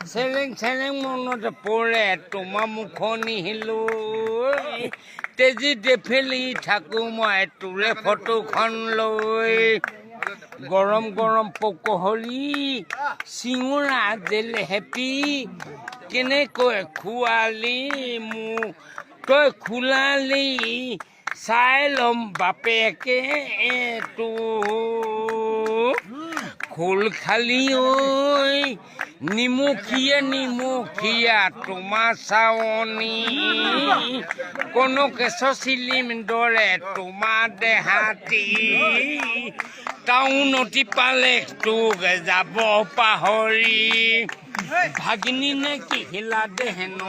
চেলেং মনত পৰে তোমাৰ মুখনি হিলো তেজি দেফেলি থাকো মই তোৰে ফটোখন লৈ গৰম গৰম পকহৰি চিঙৰা জেলে হেপি কেনেকৈ খোৱালি মোক তই খোলালি চাই ল'ম বাপেকে তো খোল খালি ঐ নিমখীয়া তোমাৰ চাৱনি কোনো কেঁচ চিলিম দৰে তোমাৰ দেহাতী টাউনতি পালে তোক যাব পাহৰি ভাগিনী নে কি হিলা দেহেন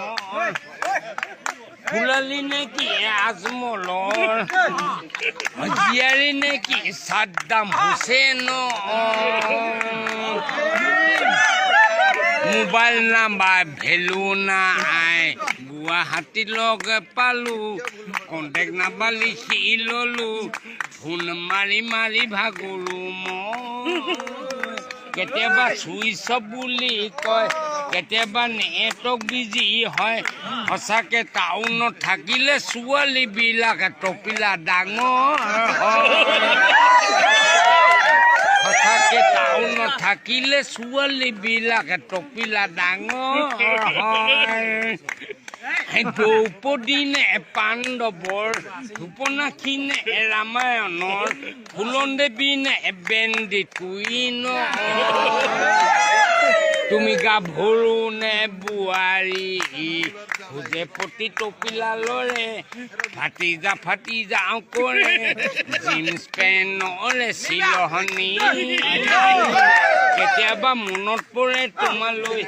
ফুলালি নে কি আজমলৰ জীয়াৰী নে কি Saddam Hussain mobile number value নাই গুৱাহাটী লগ পালো কণ্টেক্ট নাম্বাৰ লিখি ললো ফোন মাৰি ভাগৰো মই কেতিয়াবা চুইচ অফ বুলি কয় কেতিয়াবা নেটৱৰ্ক বিজি হয় সঁচাকে টাউনত থাকিলে ছোৱালীবিলাকে টপিলা ডাঙৰ সঁচাকে টাউনত থাকিলে ছোৱালীবিলাকে টপিলা ডাঙৰ দ্ৰৌপদী নে পাণ্ডৱৰ ধূপনাখী নে ৰামায়ণৰ ফুলন দেৱী নে বেন্দী কুইন তুমি গাভৰু নে বোৱাৰী খোজে প্ৰতি টপিলা লৰে ফাটি যাওঁ কৰে জিন্স পেণ্টৰে চিলহনি কেতিয়াবা মনত পৰে তোমালৈ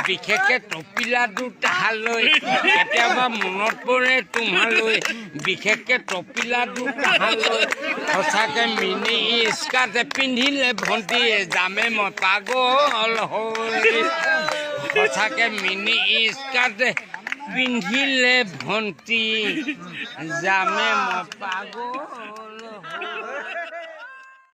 বিশেষকে টপিলা দুটালৈ কেতিয়াবা মনত পৰে তোমালৈ বিশেষকে টপিলা দুটালৈ সঁচাকে মিনি স্কাৰ্ট পিন্ধিলে ভণ্টিয়ে যামে মই পাগল হৈ সঁচাকে মিনি স্কাৰ্ট পিন্ধিলে ভণ্টি যামে মই পাগল হৈ